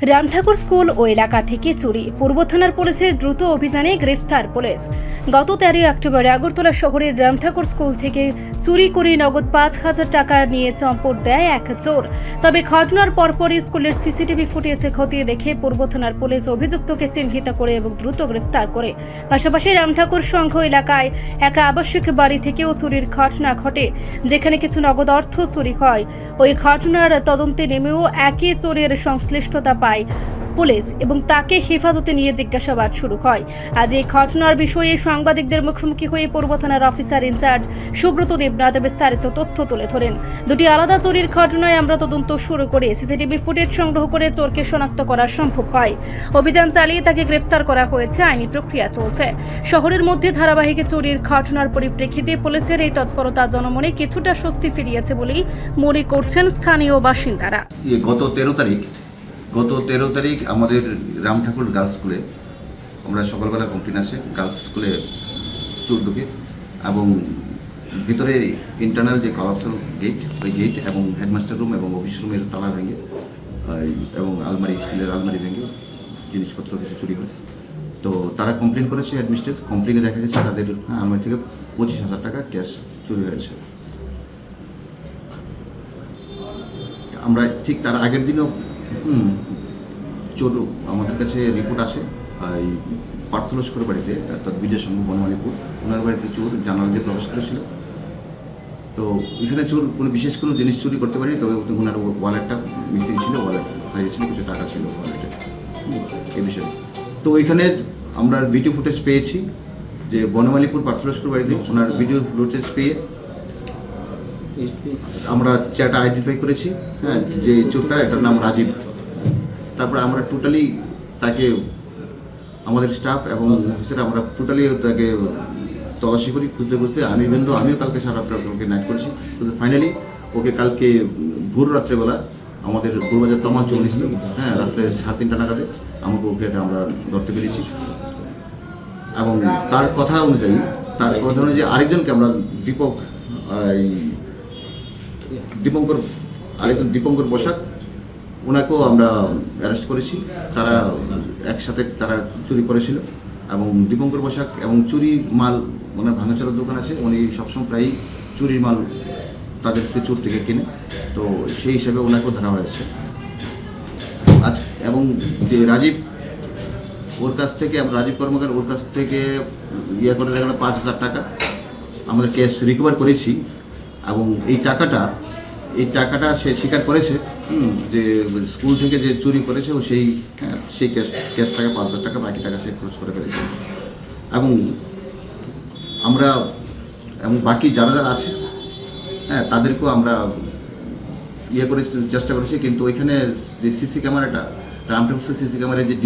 Ram Thakur school ও এলাকা থেকে চুরি। পূর্ব থানার পুলিশের দ্রুত অভিযানে গ্রেফতার পুলিশ। গত 13 অক্টোবর আগরতলা শহরের রামঠাকুর স্কুল থেকে চুরি করে নগদ 5,000 টাকা নিয়ে চম্পট দেয় এক চোর। তবে ঘটনার পরপরই স্কুলের সিসিটিভি ফুটেজে খতিয়ে দেখে পূর্ব থানার পুলিশ অভিযুক্তকে চিহ্নিত করে এবং দ্রুত গ্রেফতার করে। পাশাপাশি রামঠাকুর সংঘ এলাকায় এক আবাসিক বাড়ি থেকেও চুরির ঘটনা ঘটে, যেখানে কিছু নগদ অর্থ চুরি হয়। ওই ঘটনার তদন্তে নেমেও একই চোরের সংশ্লিষ্টতা পায় পুলিশ এবং তাকে হেফাজতে নিয়ে জিজ্ঞাসাবাদ শুরু হয়। আজ এই ঘটনার বিষয়ে সাংবাদিকদের মুখোমুখি হয়ে পূর্ব থানার অফিসার ইনচার্জ সুব্রত দেবনাথ বিস্তারিত তথ্য তুলে ধরেন। দুটি আলাদা চুরির ঘটনায় আমরা তদন্ত শুরু করে সিসিটিভি ফুটেজ সংগ্রহ করে চোরকে শনাক্ত করা সম্ভব হয়। অভিযান চালিয়ে তাকে গ্রেফতার করা হয়েছে। আইনি প্রক্রিয়া চলছে। শহরের মধ্যে ধারাবাহিক চুরির ঘটনার পরিপ্রেক্ষিতে পুলিশের এই তৎপরতা জনমনে কিছুটা স্বস্তি ফিরিয়েছে বলেই মনে করছেন স্থানীয় বাসিন্দারা। গত 13 তারিখ আমাদের রামঠাকুর গার্লস স্কুলে আমরা সকালবেলা কমপ্লেন আসে গার্লস স্কুলে চোর ঢুকে এবং ভিতরে ইন্টারনাল যে কলাপসাল গেট, ওই গেট এবং হেডমাস্টার রুম এবং অফিস রুমের তালা ভেঙে এবং আলমারি, স্টিলের আলমারি ভেঙে জিনিসপত্র কিছু চুরি হয়। তো তারা কমপ্লেন করেছে হেডমিস্ট্রেস। কমপ্লেনে দেখা গেছে তাদের আলমারি থেকে 25,000 টাকা ক্যাশ চুরি হয়েছে। আমরা ঠিক তার আগের দিনও চোর আমাদের কাছে রিপোর্ট আসে এই পার্থলস্কর বাড়িতে, অর্থাৎ বিজয় সংঘ বনমালীপুর, ওনার বাড়িতে চোর জানালা দিয়ে প্রবেশ করেছিল। তো এখানে চোর কোনো জিনিস চুরি করতে পারেনি, তবে ওনার ওয়ালেটটা মিসিং ছিল, ওয়ালেট হারিয়েছিল, কিছু টাকা ছিল ওয়ালেটে, এই বিষয়ে। তো ওইখানে আমরা ভিডিও ফুটেজ পেয়েছি যে বনমালীপুর পার্থলস্কর বাড়িতে ওনার ভিডিও ফুটেজ পেয়ে আমরা চেয়ারটা আইডেন্টিফাই করেছি। হ্যাঁ, যে চোরটা, এটার নাম রাজীব। তারপরে আমরা টোটালি তাকে, আমাদের স্টাফ এবং অফিসার, আমরা টোটালি তাকে তল্লাশি করি খুঁজতে। আমিও কালকে সারা রাত্রে ওকে নাইট করেছি। কিন্তু ফাইনালি ওকে কালকে ভোর রাত্রেবেলা আমাদের গোলবাজার তমা চোর নিছিল, হ্যাঁ, রাত্রে 3:30 নাগাদে ওকে আমরা ধরতে পেরেছি। এবং তার কথা অনুযায়ী আরেকজনকে আমরা দীপঙ্কর বসাক, ওনাকেও আমরা অ্যারেস্ট করেছি। তারা একসাথে চুরি করেছিল এবং দীপঙ্কর বসাক এবং চুরি মাল, ওনার ভাঙাচোরার দোকান আছে, উনি সবসময় প্রায়ই চুরির মাল তাদেরকে চোর থেকে কেনে। তো সেই হিসাবে ওনাকেও ধরা হয়েছে আজ। এবং যে রাজীব কর্মকার, ওর কাছ থেকে করে দেখা গেল 5,000 টাকা আমরা ক্যাশ রিকভার করেছি। এবং এই টাকাটা সে স্বীকার করেছে যে স্কুল থেকে যে চুরি করেছে ও সেই ক্যাশ টাকা 5,000 টাকা, বাকি টাকা সে খরচ করে ফেলেছে। এবং বাকি যারা আছে, হ্যাঁ, তাদেরকেও আমরা চেষ্টা করেছি। কিন্তু ওইখানে যে সিসি ক্যামেরাটা, রামঠাকুর সিসি ক্যামেরায় যে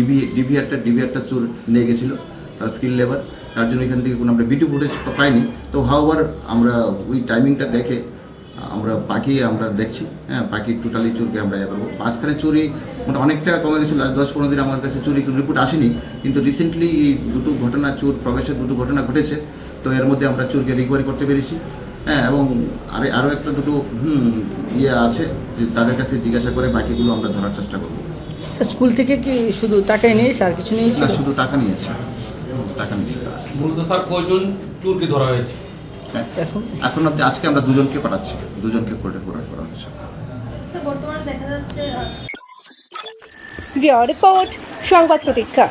ডিভিআরটা চোর নিয়ে গেছিলো, তার স্কিল লেবার, তার জন্য এখান থেকে কোনো আমরা ভিডিও ফুটেজ পাইনি। তো হাওয়ার আমরা ওই টাইমিংটা দেখে আমরা দেখছি, হ্যাঁ, বাকি টোটালি চোরকে আমরা করবো। মাঝখানে চুরি অনেকটা কমে গেছিলো। 10-15 দিন আমার কাছে চুরি রিপোর্ট আসেনি, কিন্তু রিসেন্টলি এই দুটো ঘটনা, চোর প্রবেশের দুটো ঘটনা ঘটেছে। তো এর মধ্যে আমরা চোরকে রিকভারি করতে পেরেছি, হ্যাঁ। এবং আরও একটা দুটো আছে, যে তাদের কাছে জিজ্ঞাসা করে বাকিগুলো আমরা ধরার চেষ্টা করবো। স্কুল থেকে কি শুধু টাকাই নিয়েছে, আর কিছু নিয়েছে? শুধু টাকা নিয়েছে। মূলত স্যার কয়জন চোরকে ধরা হয়েছে? এখন আজকে আমরা দুজনকে পাঠাচ্ছি, দুজনকে কোর্টে করা হচ্ছে। বর্তমানে দেখা যাচ্ছে রিপোর্ট সংবাদ প্রতীক্ষা।